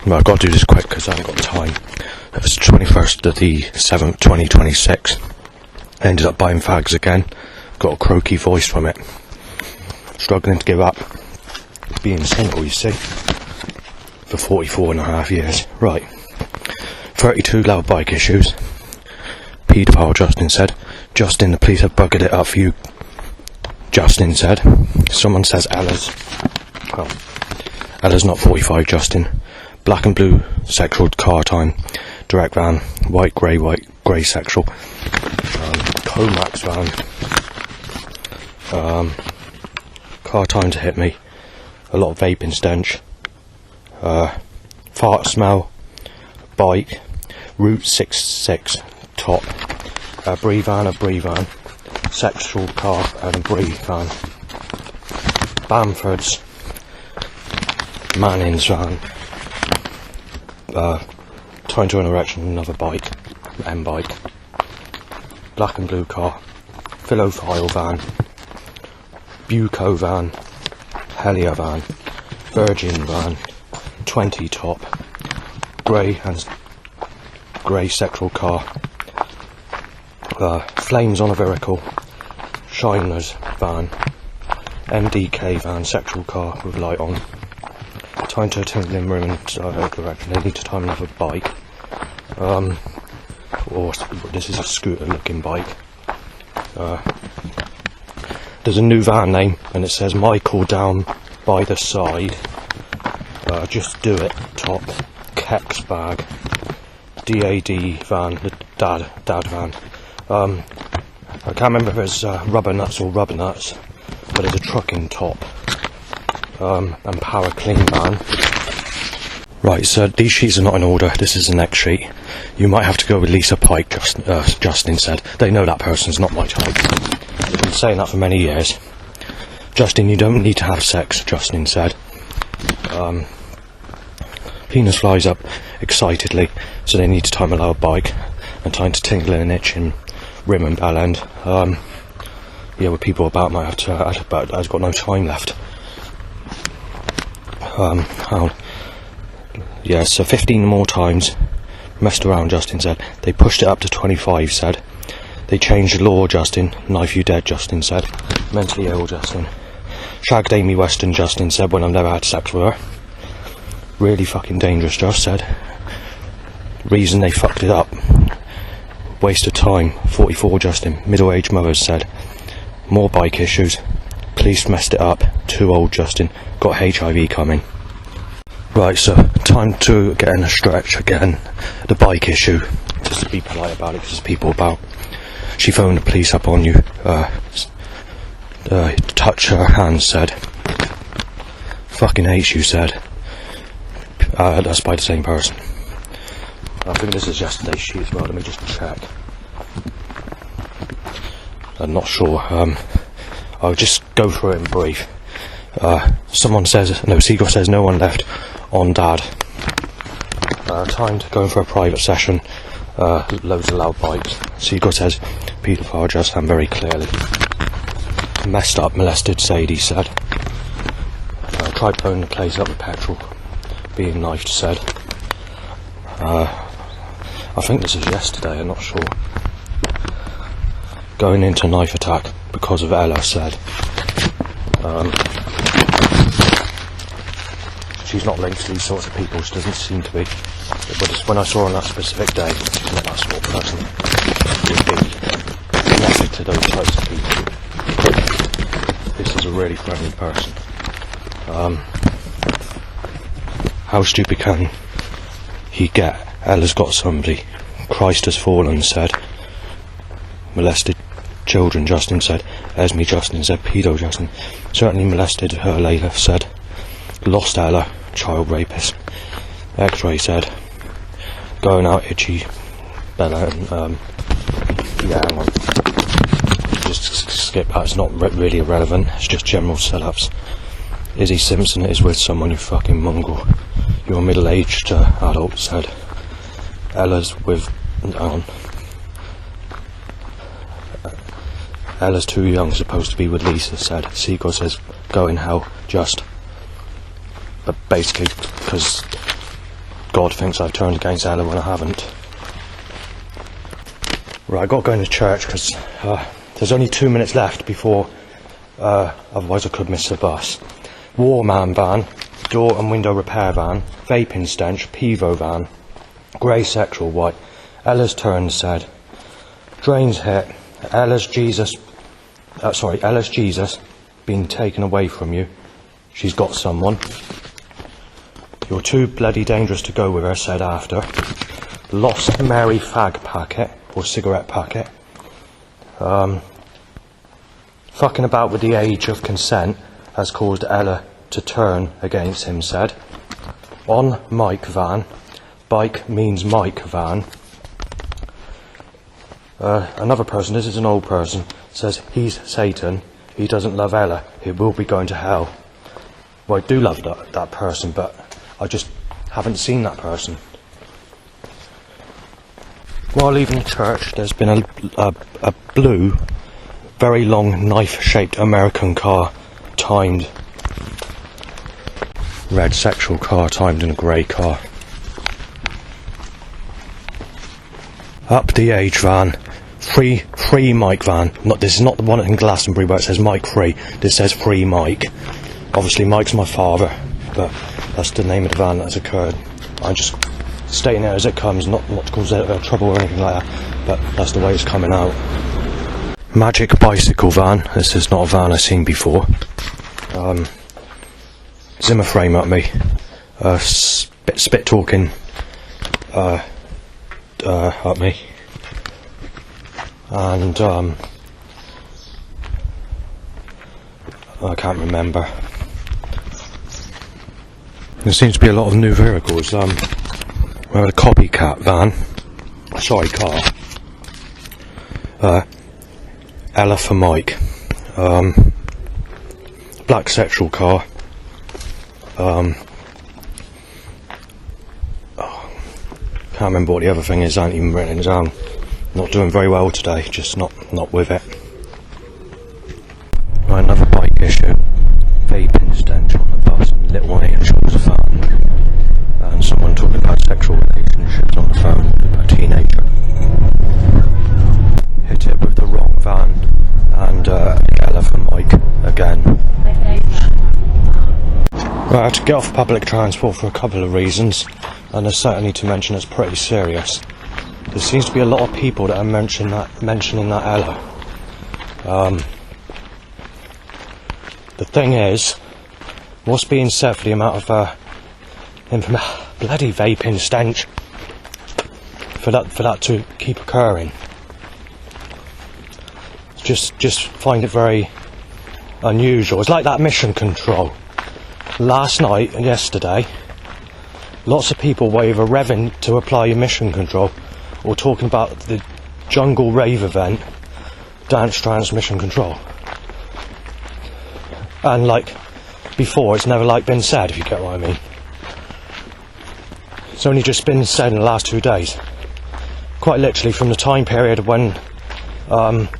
Well, I've got to do this quick because I haven't got time. It's 21st of the 7th, 2026. Ended up buying fags again. Got a croaky voice from it. Struggling to give up being single, you see. For 44.5 years. Right. 32 loud bike issues. Paedophile, Justin said. Justin, the police have buggered it up for you. Justin said. Someone says Ella's. Well, Ella's not 45, Justin. Black and blue sexual car time. Direct van. White, grey sexual. Comax van. Car time to hit me. A lot of vaping stench. Fart smell. Bike. Route 66 top. A brie van. Sexual car and brie van. Bamford's. Manning's van. Time to an erection, another bike. M-bike. Black and blue car. Philophile van. Buco van. Helia van. Virgin van. 20 top. Grey sexual car. Flames on a vehicle. Shiners van. MDK van, sexual car with light on. Time to a tingling room and direction. They need to time another bike. Or this is a scooter looking bike. There's a new van name and it says Michael down by the side. Just do it. Top. Kex bag. DAD van. The dad van. I can't remember if it's rubber nuts or rubber nuts, but it's a trucking top. And power clean van. Right, so these sheets are not in order. This is the next sheet. You might have to go with Lisa Pike, Justin said. They know that person's not my type. I've been saying that for many years. Justin, you don't need to have sex, Justin said. Penis flies up excitedly, so they need to time a loud bike and time to tingle and itch in rim and bell end. Yeah, with people about might have to, but I've got no time left. Yeah, so 15 more times. Messed around, Justin said. They pushed it up to 25, said. They changed the law, Justin. Knife you dead, Justin said. Mentally ill, Justin. Shagged Amy Weston, Justin said, when I've never had sex with her. Really fucking dangerous, Josh said. Reason they fucked it up. Waste of time. 44, Justin. Middle-aged mothers said. More bike issues. Police messed it up. Too old, Justin. Got HIV coming. Right, so time to get in a stretch again. The bike issue. Just to be polite about it, because there's people about. She phoned the police up on you. Touch her hand, said. Fucking hates you, said. That's by the same person. I think this is yesterday's sheet as well. Let me just check. I'm not sure. I'll just go through it in brief. Someone says, no, Seagull says no one left on Dad. Time to go in for a private session. Loads of loud bikes. Seagull says, paedophile just and very clearly. Messed up, molested, Sadie said. Tried blowing the place up with petrol. Being knifed, said. I think this is yesterday, I'm not sure. Going into knife attack because of Ella, said. She's not linked to these sorts of people, she doesn't seem to be. But it's when I saw her on that specific day, she's not that sort of person would be connected to those types of people. This is a really friendly person. How stupid can he get? Ella's got somebody. Christ has fallen, said. Molested children, Justin said. Esme, Justin said. Pedo, Justin. Certainly molested her, Layla said. Lost Ella, child rapist. X-ray said. Going out itchy. Bella and, yeah, hang on. Just skip that, it's not really irrelevant. It's just general setups. Izzy Simpson is with someone, you fucking mongrel. You're a middle-aged adult, said. Ella's with... Ella's too young, supposed to be with Lisa, said. Seagull says, go in hell, just. But basically, because God thinks I've turned against Ella when I haven't. Right, I've got to go into church because there's only 2 minutes left before, otherwise I could miss the bus. Warman van, door and window repair van, vaping stench, Pivo van, grey sexual white, Ella's turn said, drains hit, Ella's Jesus being taken away from you. She's got someone. You're too bloody dangerous to go with her, said after. Lost Mary fag packet, or cigarette packet. Fucking about with the age of consent has caused Ella to turn against him, said. On Mike van. Bike means Mike van. Another person, this is an old person, says he's Satan. He doesn't love Ella. He will be going to hell. Well, I do love that person, but I just haven't seen that person. While leaving church, there's been a blue, very long, knife-shaped American car timed. Red sexual car timed in a grey car. Up the age van. Free Mike van. This is not the one in Glastonbury where it says Mike free. This says free Mike. Obviously Mike's my father, but that's the name of the van that has occurred. I'm just stating it as it comes, not to cause trouble or anything like that, but that's the way it's coming out. Magic bicycle van. This is not a van I've seen before. Zimmer frame at me. Spit talking at me. And I can't remember. There seems to be a lot of new vehicles. We have a copycat van. Sorry, car. Ella for Mike. Black sexual car. Can't remember what the other thing is. I haven't even written it down. Not doing very well today. Just not with it. Right, another bike issue. Vaping stench on the bus and little angels fan. And someone talking about sexual relationships on the phone with a teenager. Hit it with the wrong van and Ella for Mike again. Right, I had to get off public transport for a couple of reasons, and there's certainly to mention it's pretty serious. There seems to be a lot of people that are mentioning that Ella. The thing is, what's being said for the amount of bloody vaping stench for that to keep occurring? Just find it very unusual. It's like that mission control. Last night and yesterday, lots of people were either revving to apply your mission control or talking about the jungle rave event, Dance Trance Mission Control. And like before, it's never like been said, if you get what I mean. It's only just been said in the last 2 days. Quite literally from the time period when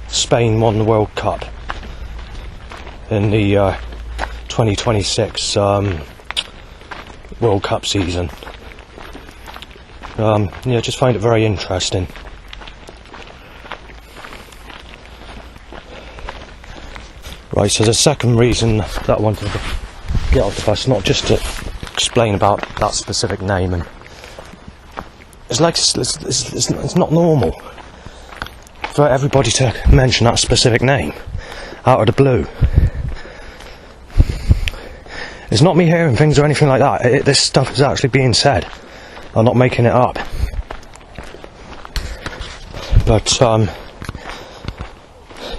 Spain won the World Cup in the 2026 World Cup season. Yeah, just find it very interesting. Right, so the second reason that I wanted to get off the bus, not just to explain about that specific name, and it's like it's not normal for everybody to mention that specific name out of the blue. It's not me hearing things or anything like that. This stuff is actually being said. I'm not making it up. But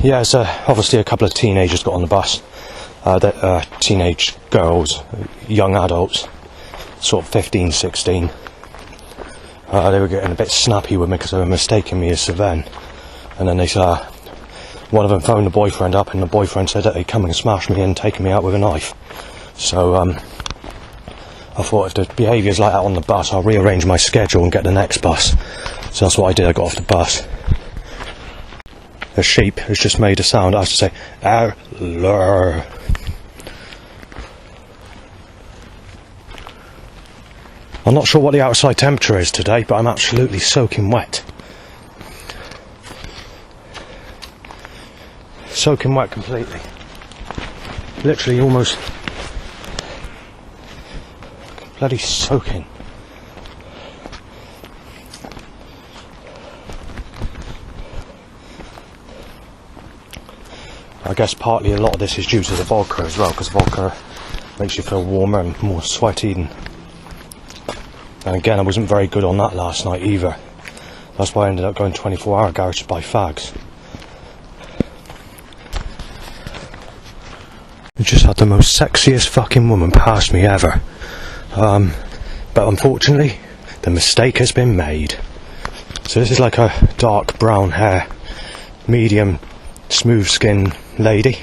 yeah, there's obviously a couple of teenagers got on the bus. Teenage girls, young adults, sort of 15, 16. They were getting a bit snappy with me because they were mistaking me as Savenne. And then one of them phoned the boyfriend up, and the boyfriend said that he'd come and smash me and taken me out with a knife. So I thought if the behaviour's like that on the bus, I'll rearrange my schedule and get the next bus. So that's what I did. I got off the bus. A sheep has just made a sound. I have to say, I'm not sure what the outside temperature is today, but I'm absolutely soaking wet. Soaking wet completely. Literally almost bloody soaking. I guess partly a lot of this is due to the vodka as well, because vodka makes you feel warmer and more sweaty. And again, I wasn't very good on that last night either. That's why I ended up going 24-hour garage to buy fags. I just had the most sexiest fucking woman pass me ever. But unfortunately, the mistake has been made. So this is like a dark brown hair, medium smooth skin lady.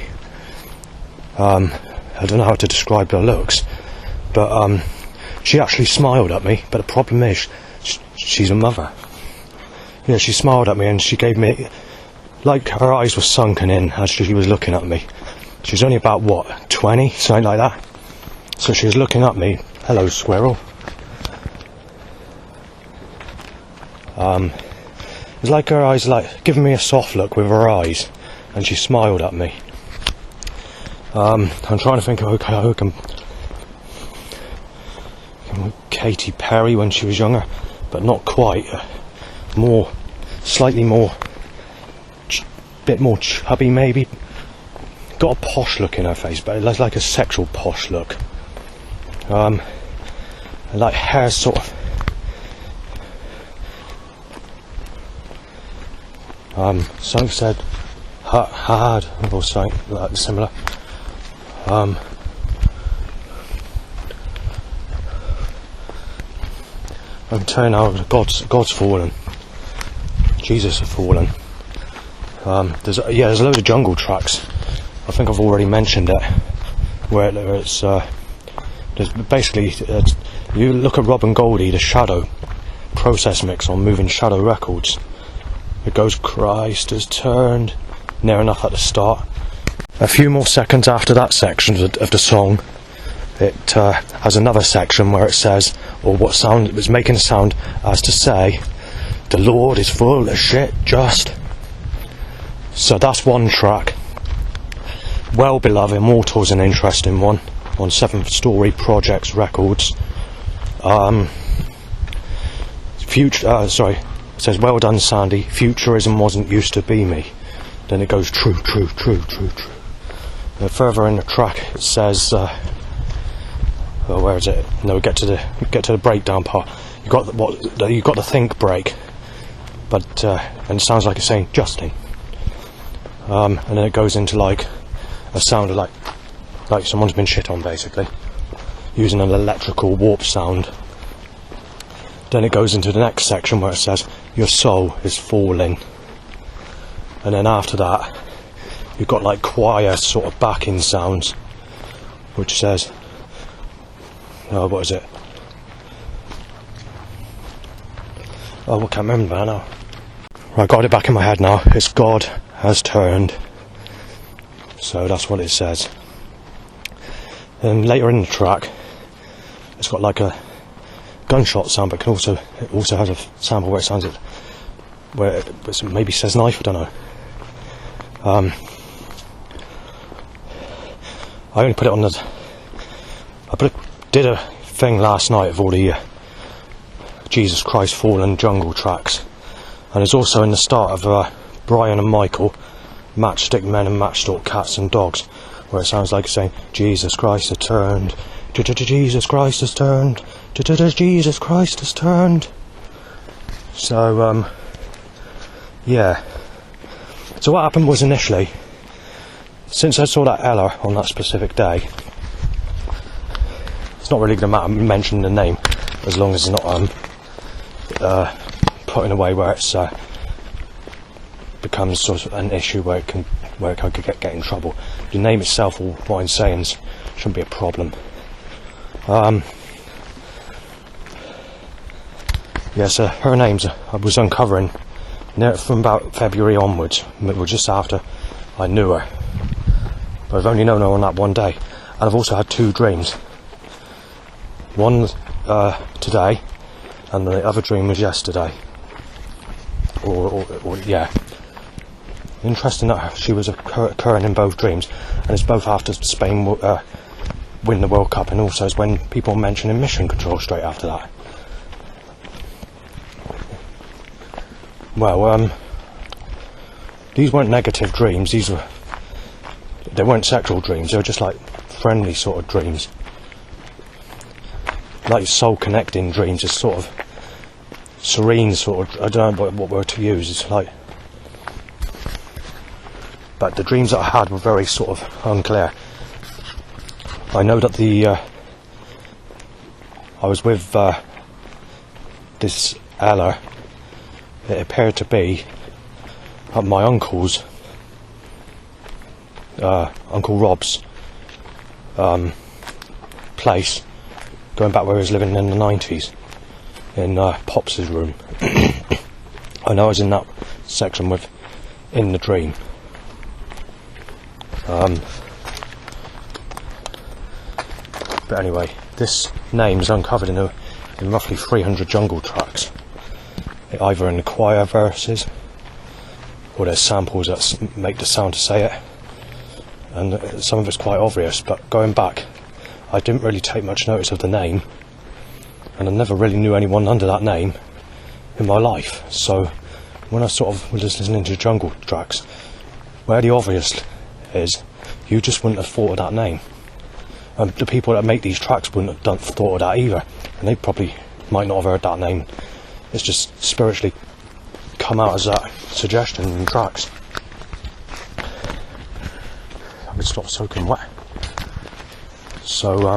I don't know how to describe her looks, but she actually smiled at me. But the problem is, she's a mother. Yeah, she smiled at me and she gave me, like her eyes were sunken in as she was looking at me. She's only about, what, 20? Something like that. So she was looking at me. Hello, squirrel. It was like her eyes, like, giving me a soft look with her eyes. And she smiled at me. I'm trying to think of Katy Perry when she was younger. But not quite. Slightly more, bit more chubby maybe. Got a posh look in her face, but it's like a sexual posh look. Like hair sort of. Something said hard or something like similar. I'm telling you now, God's fallen. Jesus has fallen. There's a load of jungle tracks. I think I've already mentioned it. Where it's there's basically you look at Rob and Goldie, the Shadow process mix on Moving Shadow Records. It goes, Christ has turned, near enough at the start. A few more seconds after that section of the song, it has another section where it says, or what sound it was making a sound as to say, the Lord is full of shit, just. So that's one track. Well Beloved, Immortal's an interesting one, on 7th Story Projects Records. It says, well done Sandy, futurism wasn't used to be me. Then it goes, true. And further in the track it says, where is it? No, get to the breakdown part. You got the think break, but and it sounds like it's saying Justin. And then it goes into like a sound of like someone's been shit on, basically, using an electrical warp sound. Then it goes into the next section where it says, your soul is falling. And then after that, you've got like choir sort of backing sounds, which says, what is it? Oh, I can't remember now. Right, got it back in my head now. It's God has turned. So that's what it says. And later in the track, it's got like a gunshot sound, but it also has a sample where it sounds where it maybe says knife. I don't know. I only put it on did a thing last night of all the Jesus Christ Fallen jungle tracks, and it's also in the start of Brian and Michael, Matchstick Men and Matchstalk Cats and Dogs, where it sounds like it's saying Jesus Christ has turned, Jesus Christ has turned, Jesus Christ has turned. So yeah. So what happened was, initially, since I saw that Ella on that specific day, it's not really going to matter mentioning the name, as long as it's not put in a way where it's becomes sort of an issue where I could get in trouble. The name itself, or what I'm saying, shouldn't be a problem. So her names I was uncovering from about February onwards, just after I knew her. But I've only known her on that one day, and I've also had two dreams. One today, and the other dream was yesterday. Or yeah. Interesting that she was occurring in both dreams, and it's both after Spain win the World Cup, and also it's when people are mentioning mission control straight after that. Well, these weren't negative dreams. They weren't sexual dreams. They were just like friendly sort of dreams, like soul connecting dreams. It's sort of serene, sort of. I don't know what word to use. It's like, but the dreams that I had were very sort of unclear. I know that I was with this Ella. It appeared to be at my uncle's, Uncle Rob's place, going back where he was living in the 90s, in Pops' room. I know I was in that section in the dream. But anyway, this name is uncovered in roughly 300 jungle tracks, either in the choir verses or there's samples that make the sound to say it, and some of it's quite obvious. But going back, I didn't really take much notice of the name, and I never really knew anyone under that name in my life. So when I sort of was just listening to jungle tracks, where the obvious is, you just wouldn't have thought of that name. The people that make these tracks wouldn't have thought of that either, and they probably might not have heard that name. It's just spiritually come out as that suggestion in tracks. I could stop soaking wet. So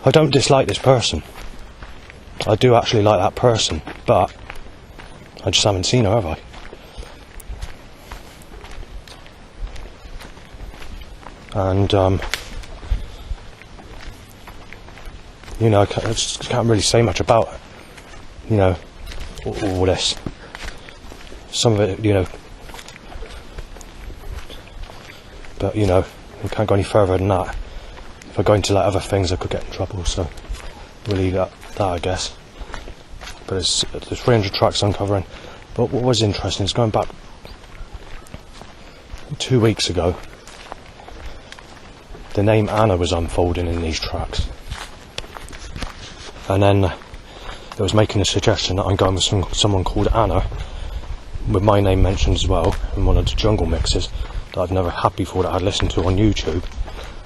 I don't dislike this person. I do actually like that person, but I just haven't seen her, have I? And you know, I just can't really say much about, you know, all this. Some of it, you know, but you know, we can't go any further than that. If I go into like other things, I could get in trouble. So we'll leave that I guess. But there's 300 tracks uncovering. But what was interesting is going back 2 weeks ago, the name Anna was unfolding in these tracks. And then it was making a suggestion that I'm going with someone called Anna, with my name mentioned as well, in one of the jungle mixes that I've never had before, that I'd listened to on YouTube,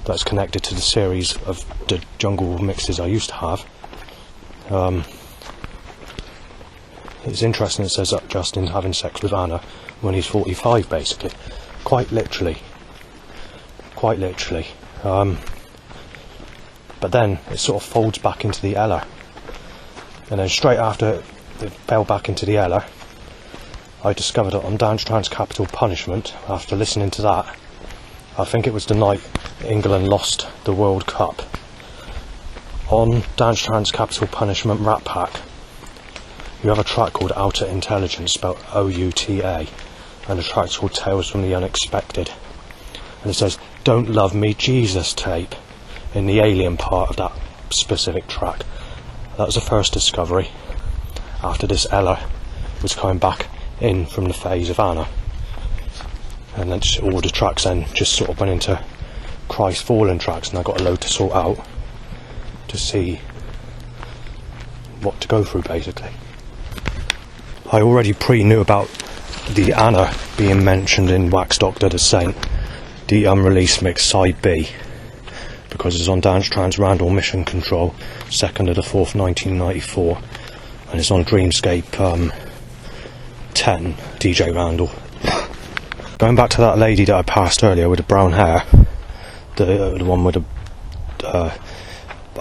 that's connected to the series of the jungle mixes I used to have. It's interesting, it says that Justin's having sex with Anna when he's 45, basically. Quite literally. But then it sort of folds back into the Ella, and then straight after it fell back into the Ella, I discovered it on Dance Trance Capital Punishment. After listening to that, I think it was the night England lost the World Cup, on Dance Trance Capital Punishment Rat Pack, you have a track called Outer Intelligence, spelled O-U-T-A, and the track's called Tales from the Unexpected, and it says "Don't Love Me Jesus" tape in the alien part of that specific track. That was the first discovery after this Ella was coming back in from the phase of Anna, and then all the tracks then just sort of went into Christ Fallen tracks, and I got a load to sort out to see what to go through, basically. I already knew about the Anna being mentioned in Wax Doctor the Saint, the unreleased mix side B, because it's on Dance Trance Randall Mission Control, 2nd of the 4th 1994, and it's on Dreamscape 10, DJ Randall. Going back to that lady that I passed earlier with the brown hair, the one with the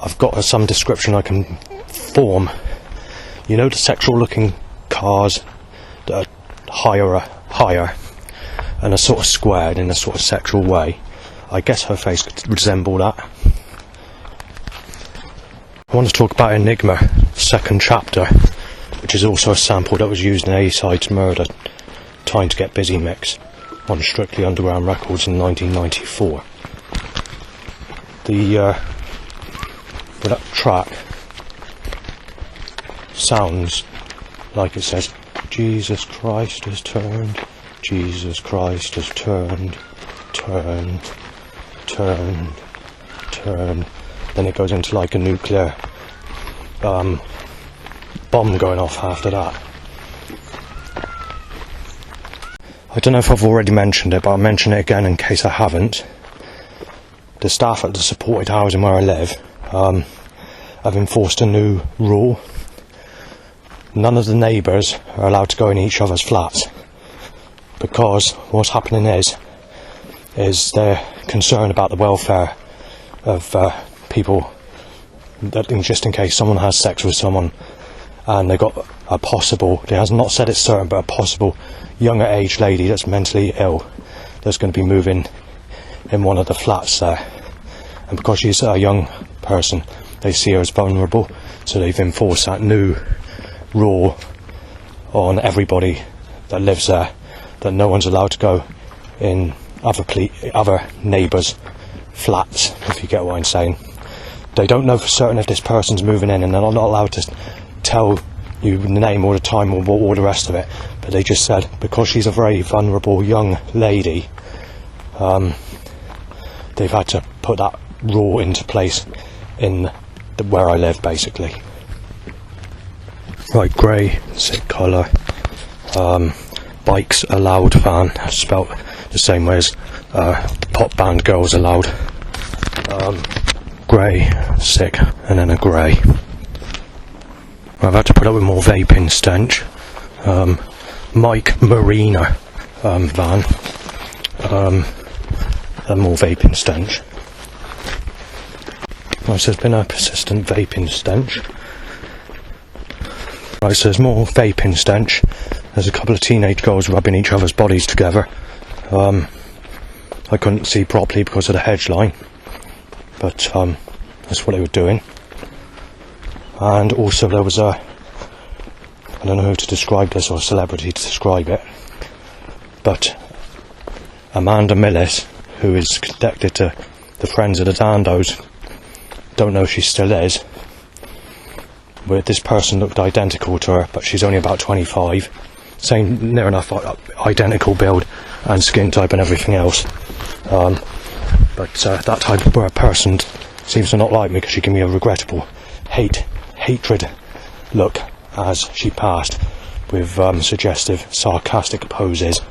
I've got some description I can form. You know, the sexual looking cars that are higher and are sort of squared in a sort of sexual way. I guess her face could resemble that. I want to talk about Enigma, 2nd chapter, which is also a sample that was used in A-Side's Murder, Time to Get Busy mix. on Strictly Underground Records in 1994. The track sounds like it says, Jesus Christ has turned, Jesus Christ has turned, turned, turned, turned. Then it goes into like a nuclear bomb going off after that. I don't know if I've already mentioned it, but I'll mention it again in case I haven't. The staff at the supported housing where I live have enforced a new rule. None of the neighbours are allowed to go in each other's flats, because what's happening is they're concerned about the welfare of people, that just in case someone has sex with someone and they got a possible, it has not said it's certain, but a possible younger age lady that's mentally ill that's going to be moving in one of the flats there, and because she's a young person they see her as vulnerable, so they've enforced that new rule on everybody that lives there, that no one's allowed to go in other neighbours' flats, if you get what I'm saying. They don't know for certain if this person's moving in, and they're not allowed to tell you the name or the time or all the rest of it, but they just said because she's a very vulnerable young lady, they've had to put that rule into place in where I live, basically. Right, grey, sick colour, bikes allowed van, spelt the same way as pop band girls allowed. Grey, sick, and then a grey. I've had to put up with more vaping stench. Mike Marina van, and more vaping stench. Right, so there's been a persistent vaping stench. Right, so there's more vaping stench. There's a couple of teenage girls rubbing each other's bodies together. I couldn't see properly because of the hedge line, but that's what they were doing. And also there was I don't know who to describe this, or a celebrity to describe it, but Amanda Millis, who is connected to the Friends of the Dandos, don't know if she still is, where this person looked identical to her, but she's only about 25, same near enough identical build and skin type and everything else, but that type of person seems to not like me, because she gave me a regrettable hatred look as she passed, with suggestive sarcastic poses.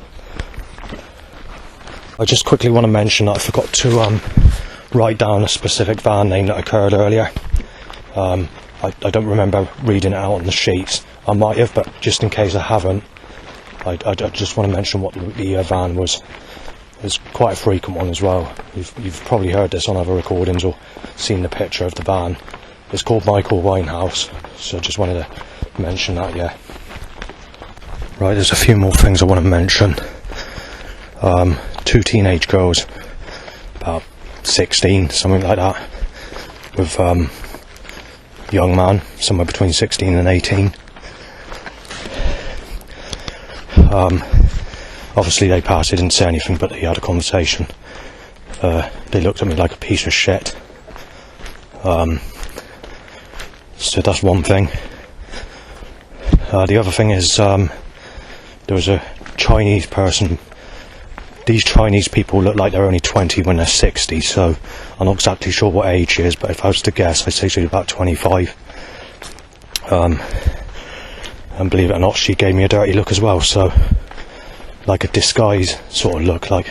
I just quickly want to mention that I forgot to write down a specific van name that occurred earlier. I don't remember reading it out on the sheets. I might have, but just in case I haven't, I just want to mention what the van was. It's quite a frequent one as well. You've probably heard this on other recordings or seen the picture of the van. It's called Michael Winehouse, so I just wanted to mention that, yeah. Right, there's a few more things I want to mention. 2 teenage girls, about 16, something like that, with young man, somewhere between 16 and 18. Obviously they passed, they didn't say anything, but they had a conversation. They looked at me like a piece of shit. So that's one thing. The other thing is, there was a Chinese person. These Chinese people look like they're only 20 when they're 60, so I'm not exactly sure what age she is, but if I was to guess, I'd say she's about 25. And believe it or not, she gave me a dirty look as well, so like a disguise sort of look, like,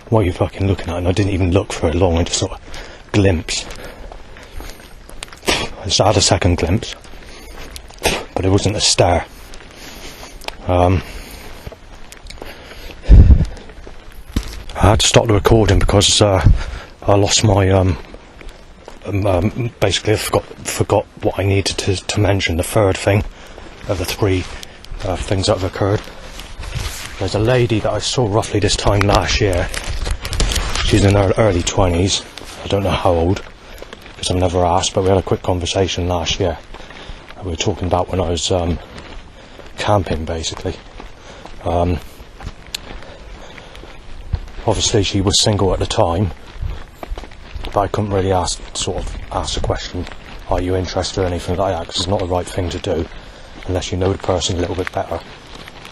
what are you fucking looking at? And I didn't even look for it long, I just sort of glimpse. I just had a second glimpse, but it wasn't a stare. I had to stop the recording because I lost my basically I forgot what I needed to mention, the third thing of the 3 things that have occurred. There's a lady that I saw roughly this time last year. She's in her early 20s. I don't know how old, because I've never asked, but we had a quick conversation last year. We were talking about when I was Obviously she was single at the time, but I couldn't really ask the question, are you interested or anything like that, because it's not the right thing to do unless you know the person a little bit better,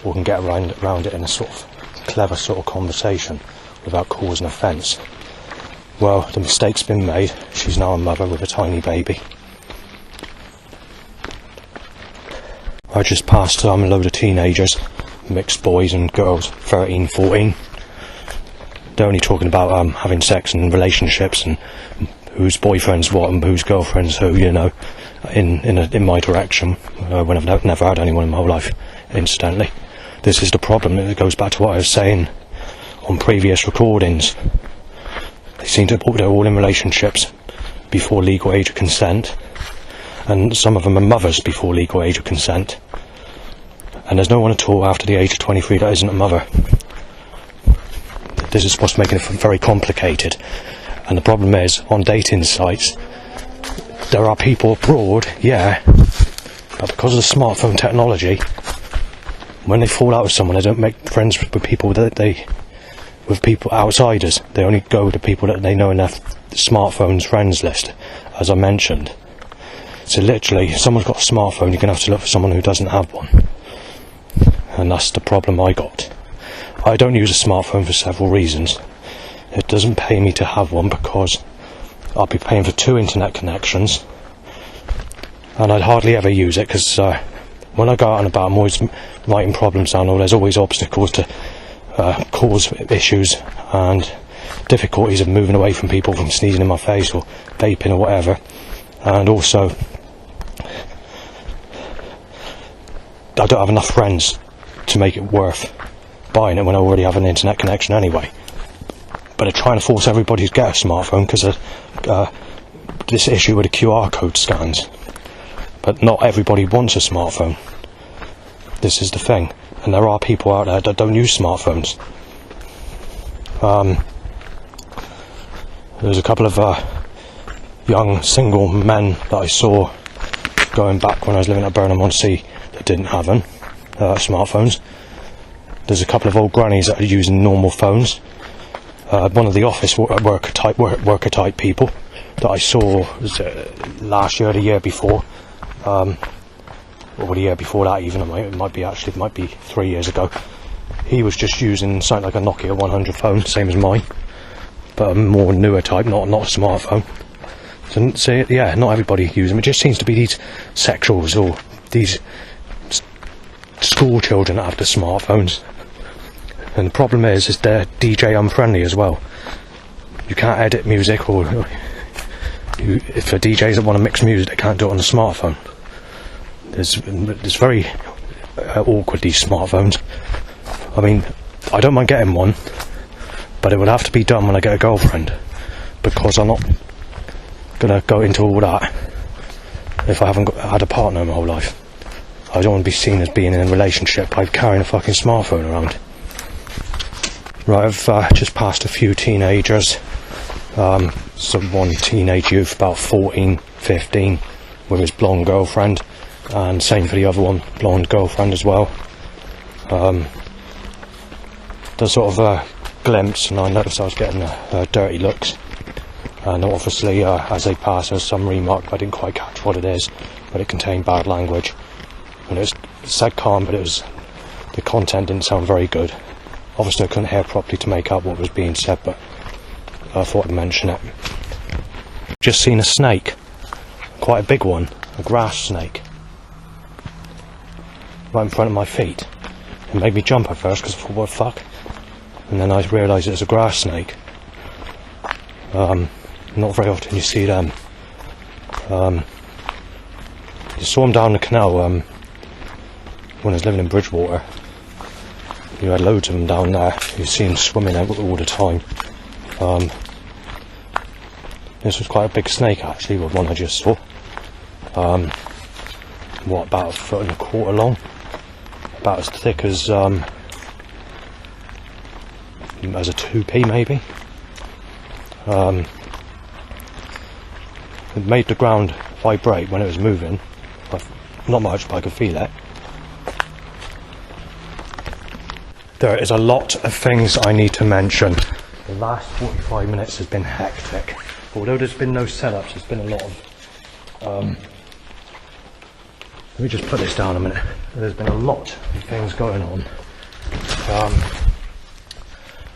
or can get around it in a sort of clever sort of conversation without causing offence. Well, the mistake's been made. She's now a mother with a tiny baby. I just passed a load of teenagers, mixed boys and girls, 13, 14. They're only talking about having sex and relationships and whose boyfriend's what and whose girlfriend's who, you know, in my direction, when I've never had anyone in my whole life, incidentally. This is the problem. It goes back to what I was saying on previous recordings. They seem to they're all in relationships before legal age of consent, and some of them are mothers before legal age of consent, and there's no one at all after the age of 23 that isn't a mother. This is what's making it very complicated. And the problem is, on dating sites, there are people abroad, yeah, but because of the smartphone technology, when they fall out with someone, they don't make friends with people with people outsiders. They only go to people that they know in their smartphone's friends list, as I mentioned. So literally, if someone's got a smartphone, you're going to have to look for someone who doesn't have one. And that's the problem I got. I don't use a smartphone for several reasons. It doesn't pay me to have one because I'll be paying for 2 internet connections, and I'd hardly ever use it because when I go out and about, I'm always writing problems down, or there's always obstacles to cause issues and difficulties of moving away from people from sneezing in my face or vaping or whatever. And also, I don't have enough friends to make it worth buying it when I already have an internet connection anyway. But they're trying to force everybody to get a smartphone because of this issue with the QR code scans. But not everybody wants a smartphone. This is the thing. And there are people out there that don't use smartphones. There's a couple of young single men that I saw going back when I was living at Burnham-on-Sea that didn't have them, smartphones. There's a couple of old grannies that are using normal phones. One of the office worker type people that I saw was last year or the year before, or the year before that even. It might be 3 years ago. He was just using something like a Nokia 100 phone, same as mine, but a more newer type, not a smartphone. So yeah, not everybody uses them. It just seems to be these sexuals or these school children that have the smartphones. And the problem is they're DJ unfriendly as well. You can't edit music, or if a DJs that want to mix music, they can't do it on the smartphone. It's very awkward, these smartphones. I mean, I don't mind getting one, but it would have to be done when I get a girlfriend, because I'm not going to go into all that if I haven't had a partner my whole life. I don't want to be seen as being in a relationship by carrying a fucking smartphone around. Right, I've just passed a few teenagers, one teenage youth about 14, 15 with his blonde girlfriend, and same for the other one, blonde girlfriend as well. There's sort of a glimpse, and I noticed I was getting dirty looks, and obviously as they passed there was some remark, I didn't quite catch what it is, but it contained bad language, and it said calm, but the content didn't sound very good. Obviously I couldn't hear properly to make out what was being said, but I thought I'd mention it. Just seen a snake, quite a big one, a grass snake, right in front of my feet. It made me jump at first because I thought, what the fuck? And then I realised it was a grass snake. Not very often you see them. You saw them down the canal when I was living in Bridgewater. You had loads of them down there. You see them swimming out all the time. This was quite a big snake actually, the one I just saw. About 1.25 foot long, about as thick as a 2p maybe. It made the ground vibrate when it was moving. Not much, but I could feel it. There is a lot of things I need to mention The last 45 minutes has been hectic. Although there's been no setups, there's been a lot of... let me just put this down a minute. There's been a lot of things going on.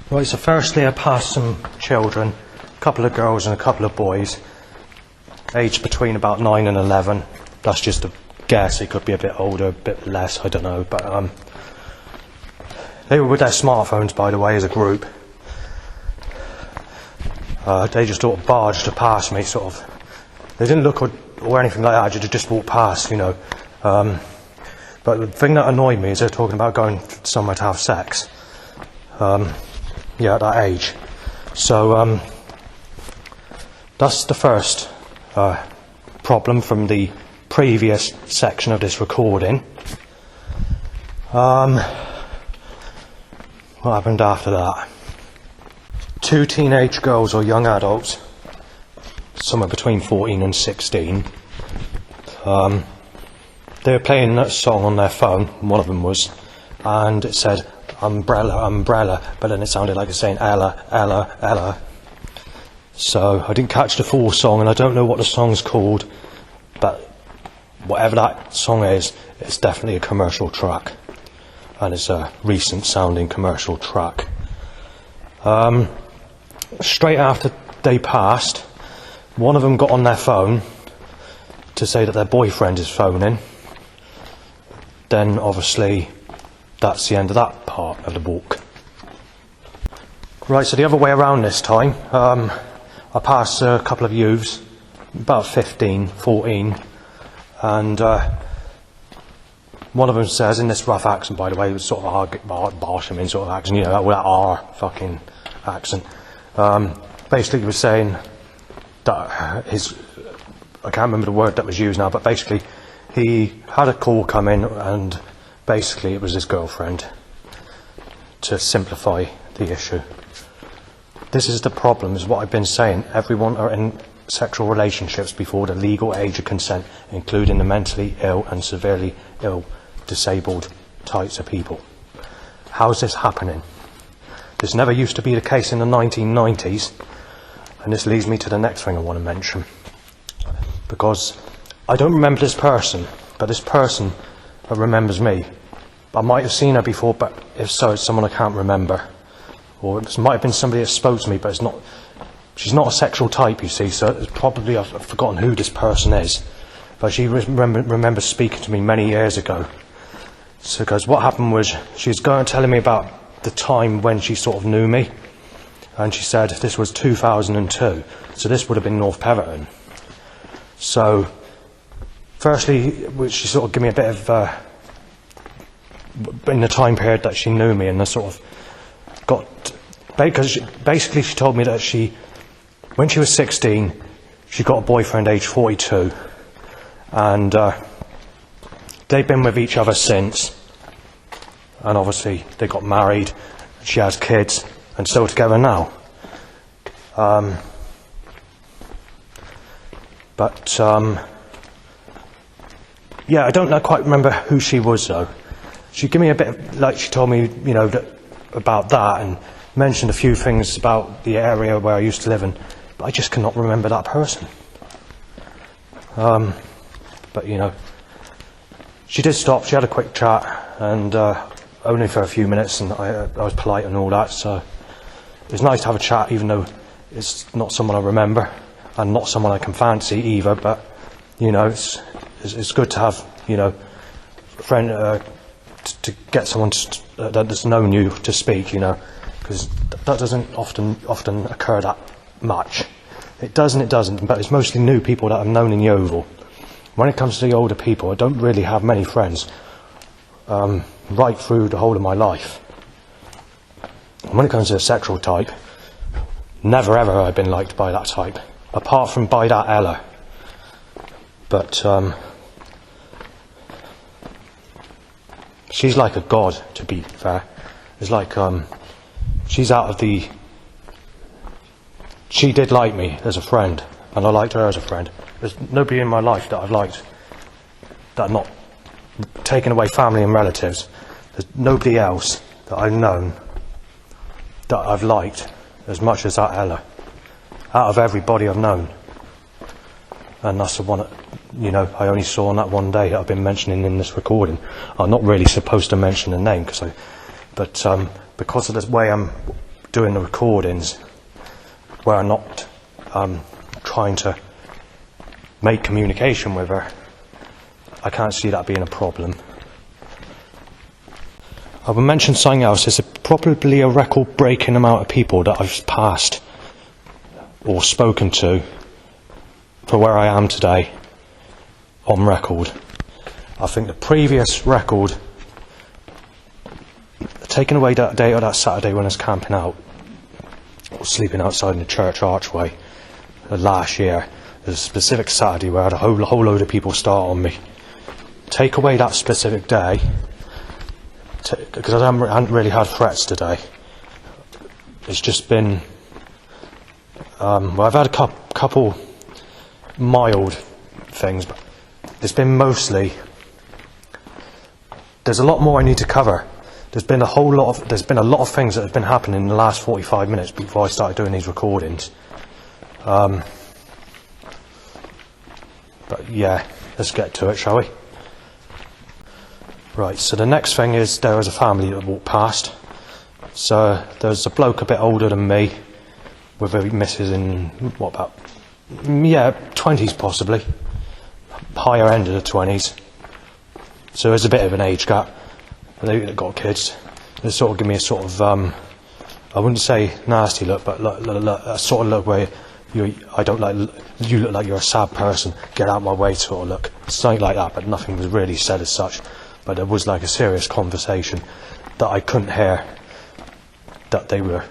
Right, so firstly I passed some children, a couple of girls and a couple of boys, aged between about 9 and 11. That's just a guess, it could be a bit older, a bit less, I don't know. But they were with their smartphones, by the way, as a group. They just sort of barged past me, sort of. They didn't look or anything like that, they just walked past, you know. But the thing that annoyed me is they're talking about going somewhere to have sex. Yeah, at that age. So that's the first problem from the previous section of this recording. What happened after that? 2 teenage girls or young adults, somewhere between 14 and 16, they were playing a song on their phone, one of them was, and it said umbrella, umbrella, but then it sounded like it's saying Ella, Ella, Ella. So I didn't catch the full song, and I don't know what the song's called, but whatever that song is, it's definitely a commercial track, and it's a recent sounding commercial track. Straight after they passed, one of them got on their phone to say that their boyfriend is phoning. Then obviously that's the end of that part of the walk. Right, so the other way around this time, I passed a couple of youths, about 15, 14, and one of them says, in this rough accent, by the way, it was sort of a Barshamin sort of accent, you know, that R fucking accent. Basically he was saying that I can't remember the word that was used now, but basically he had a call come in, and basically it was his girlfriend, to simplify the issue. This is the problem, is what I've been saying. Everyone are in sexual relationships before the legal age of consent, including the mentally ill and severely ill, disabled types of people. How's this happening? This never used to be the case in the 1990s, and this leads me to the next thing I want to mention. Because I don't remember this person, but this person remembers me. I might have seen her before, but if so, it's someone I can't remember. Or it might have been somebody that spoke to me, but she's not a sexual type, you see, so it's probably, I've forgotten who this person is. But she remembers speaking to me many years ago. So, because what happened was, she was telling me about the time when she sort of knew me, and she said this was 2002, so this would have been North Peverton. So firstly, she sort of gave me a bit of in the time period that she knew me, and I sort of got, because basically she told me that when she was 16, she got a boyfriend aged 42, and they've been with each other since. And obviously they got married, she has kids, and still together now. Yeah, I don't quite remember who she was though. She gave me a bit of, like, she told me, you know, about that, and mentioned a few things about the area where I used to live in, but I just cannot remember that person. But you know, she did stop, she had a quick chat, and only for a few minutes, and I was polite and all that, so it was nice to have a chat, even though it's not someone I remember, and not someone I can fancy either, but, you know, it's good to have, you know, a friend, to get someone that's known you to speak, you know, because that doesn't often occur that much. It does and it doesn't, but it's mostly new people that I've known in Yeovil. When it comes to the older people, I don't really have many friends. Right through the whole of my life. And when it comes to the sexual type, never ever have I been liked by that type, apart from by that Ella. But she's like a god, to be fair. It's like she's out of the... She did like me as a friend, and I liked her as a friend. There's nobody in my life that I've liked, that not taking away family and relatives. There's nobody else that I've known that I've liked as much as that Ella, out of everybody I've known. And that's the one that, you know, I only saw on that one day that I've been mentioning in this recording. I'm not really supposed to mention the name, but because of the way I'm doing the recordings, where I'm not trying to make communication with her, I can't see that being a problem. I will mention something else. There's probably a record-breaking amount of people that I've passed or spoken to for where I am today on record. I think the previous record, taking away that day or that Saturday when I was camping out or sleeping outside in the church archway last year, there's a specific Saturday where I had a whole load of people start on me. Take away that specific day, because I haven't really had threats today. It's just been well, I've had a couple mild things, but it's been mostly, there's a lot more I need to cover. There's been a lot of things that have been happening in the last 45 minutes before I started doing these recordings. But yeah, let's get to it, shall we? Right, so the next thing is there was a family that walked past. So there's a bloke a bit older than me with a missus in, what, about, 20s possibly, higher end of the 20s. So there's a bit of an age gap. They've got kids. They sort of give me a sort of, I wouldn't say nasty look, but a sort of look where you look like you're a sad person, get out of my way sort of look. Something like that, but nothing was really said as such. But there was like a serious conversation that I couldn't hear, that they were,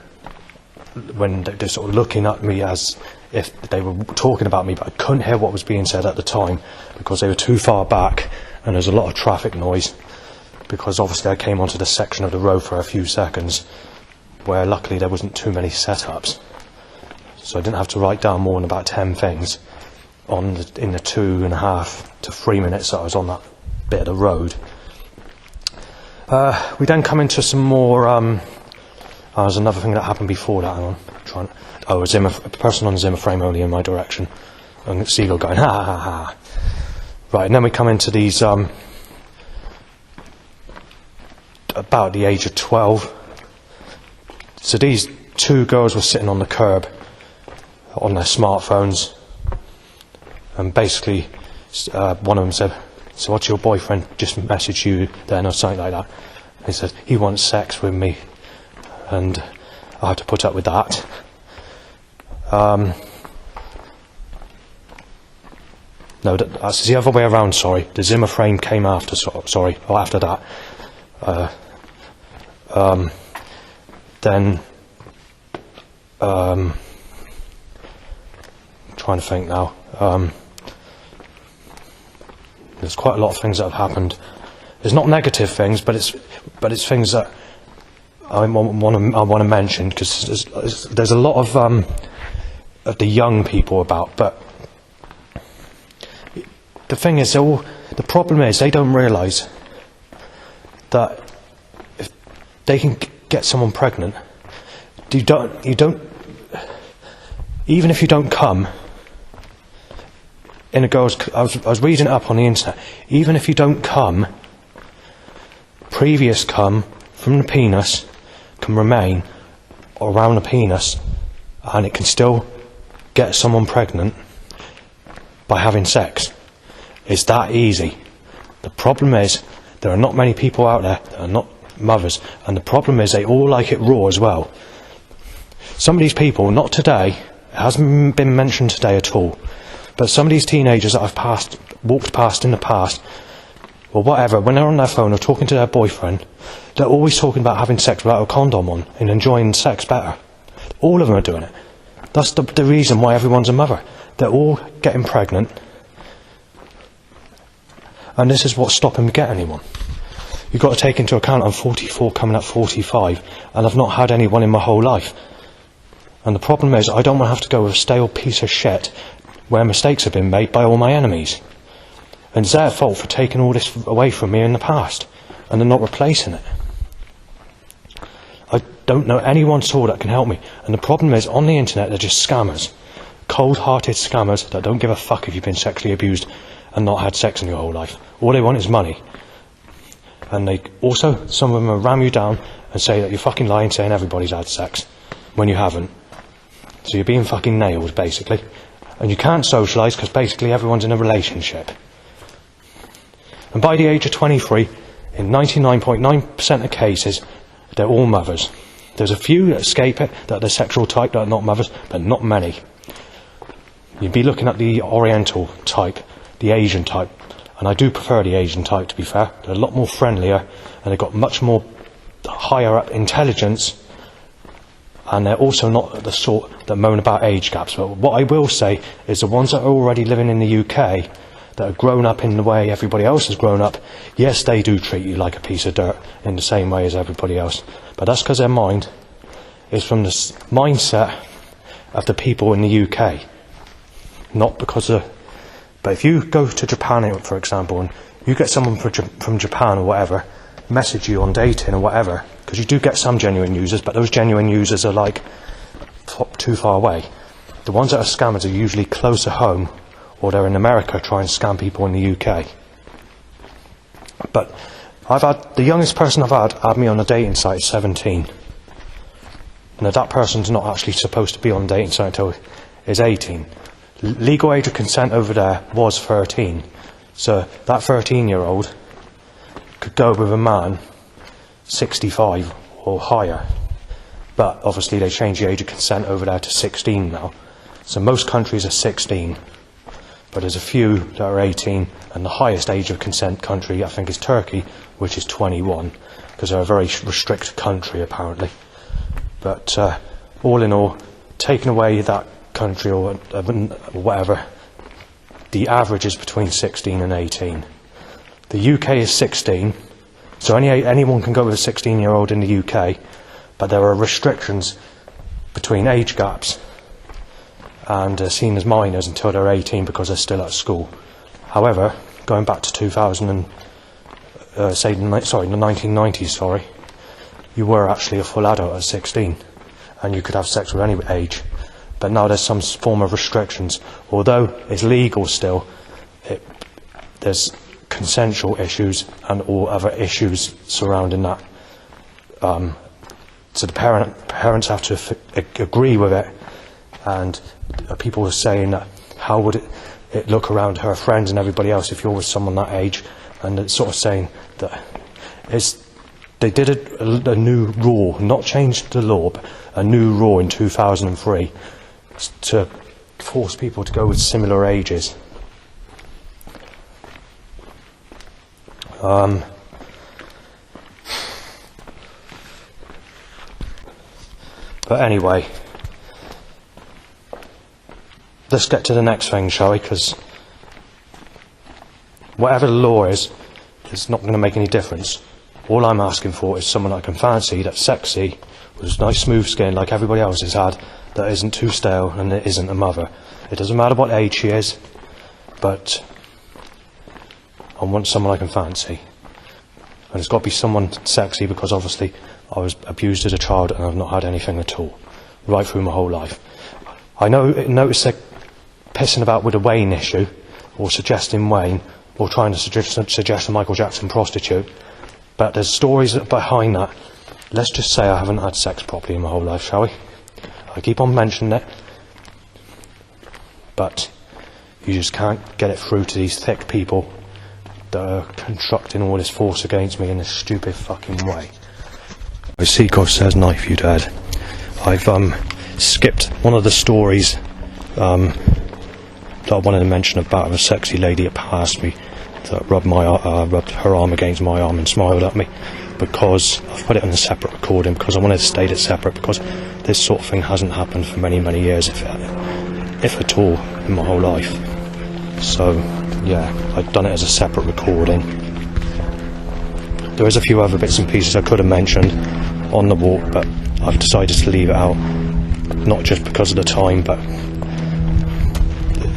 when they're sort of looking at me as if they were talking about me, but I couldn't hear what was being said at the time because they were too far back and there's a lot of traffic noise, because obviously I came onto the section of the road for a few seconds where luckily there wasn't too many setups, so I didn't have to write down more than about 10 things in the 2.5 to 3 minutes that I was on that bit of the road. We then come into some more. There's another thing that happened before that. Hang on, a person on the Zimmer frame only in my direction, and the seagull going ha ha ha. Right, and then we come into these about the age of 12. So these two girls were sitting on the curb on their smartphones, and basically one of them said, "So what's your boyfriend just messaged you then," or something like that. And he said, "He wants sex with me," and I had to put up with that. No, that's the other way around, sorry. The Zimmer frame came after, after that. Then, I'm trying to think now. There's quite a lot of things that have happened. There's not negative things, but it's things that I want to mention, because there's a lot of the young people about. But the thing is, the problem is they don't realise that if they can get someone pregnant, you don't. Even if you don't come. In a girl's, I was reading it up on the internet. Even if you don't come, previous cum from the penis can remain around the penis, and it can still get someone pregnant by having sex. It's that easy. The problem is there are not many people out there that are not mothers, and the problem is they all like it raw as well. Some of these people, not today, it hasn't been mentioned today at all, but some of these teenagers that I've walked past in the past, or whatever, when they're on their phone or talking to their boyfriend, they're always talking about having sex without a condom on and enjoying sex better. All of them are doing it. That's the reason why everyone's a mother. They're all getting pregnant, and this is what's stopping me getting anyone. You've got to take into account I'm 44, coming up 45, and I've not had anyone in my whole life. And the problem is I don't want to have to go with a stale piece of shit where mistakes have been made by all my enemies. And it's their fault for taking all this away from me in the past, and they're not replacing it. don't know anyone at all that can help me. And the problem is, on the internet, they're just scammers. Cold-hearted scammers that don't give a fuck if you've been sexually abused and not had sex in your whole life. All they want is money. And they also, some of them will ram you down and say that you're fucking lying, saying everybody's had sex when you haven't. So you're being fucking nailed, basically. And you can't socialise because basically everyone's in a relationship. And by the age of 23, in 99.9% of cases, they're all mothers. There's a few that escape it, that are the sexual type, that are not mothers, but not many. You'd be looking at the Oriental type, the Asian type. And I do prefer the Asian type, to be fair. They're a lot more friendlier, and they've got much more higher up intelligence, and they're also not the sort that moan about age gaps. But what I will say is the ones that are already living in the UK, that have grown up in the way everybody else has grown up, yes, they do treat you like a piece of dirt in the same way as everybody else. But that's because their mind is from the mindset of the people in the UK. Not because of... But if you go to Japan, for example, and you get someone from Japan or whatever, message you on dating or whatever, because you do get some genuine users, but those genuine users are like too far away. The ones that are scammers are usually closer home, or they're in America trying to scam people in the UK. But I've had, the youngest person I've had me on a dating site is 17. Now that person's not actually supposed to be on a dating site until is 18. Legal age of consent over there was 13. So that 13-year-old could go with a man 65 or higher. But obviously they changed the age of consent over there to 16 now. So most countries are 16. But there's a few that are 18, and the highest age of consent country, I think, is Turkey, which is 21, because they're a very restricted country, apparently. But all in all, taking away that country or whatever, the average is between 16 and 18. The UK is 16, so anyone can go with a 16-year-old in the UK, but there are restrictions between age gaps and seen as minors until they're 18 because they're still at school. However, going back to the 1990s, you were actually a full adult at 16, and you could have sex with any age. But now there's some form of restrictions. Although it's legal still, there's consensual issues and all other issues surrounding that. So the parents have to agree with it. And people are saying that how would it look around her friends and everybody else if you're with someone that age, and it's sort of saying that they did a new law, not changed the law, but a new law in 2003 to force people to go with similar ages. But anyway, let's get to the next thing, shall we? Because whatever the law is, it's not going to make any difference. All I'm asking for is someone I can fancy, that's sexy, with nice smooth skin like everybody else has had, that isn't too stale and that isn't a mother. It doesn't matter what age she is, but I want someone I can fancy. And it's got to be someone sexy, because obviously I was abused as a child and I've not had anything at all, right through my whole life. I noticed they're pissing about with the Wayne issue, or suggesting Wayne, or trying to suggest a Michael Jackson prostitute, but there's stories behind that. Let's just say I haven't had sex properly in my whole life, shall we? I keep on mentioning it, but you just can't get it through to these thick people that are constructing all this force against me in this stupid fucking way. Seacoast says knife you dead. I've skipped one of the stories that I wanted to mention about a sexy lady that passed me, that rubbed her arm against my arm and smiled at me, because I've put it in a separate recording because I wanted to state it separate, because this sort of thing hasn't happened for many, many years, if at all, in my whole life. So yeah, I've done it as a separate recording. There is a few other bits and pieces I could have mentioned on the walk, but I've decided to leave it out, not just because of the time, but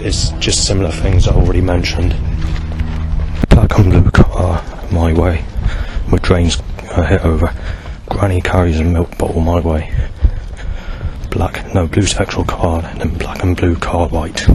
it's just similar things I already mentioned. Back on blue car my way, with drains hit over. Granny carries a milk bottle my way. Blue spectral card, and then black and blue card white.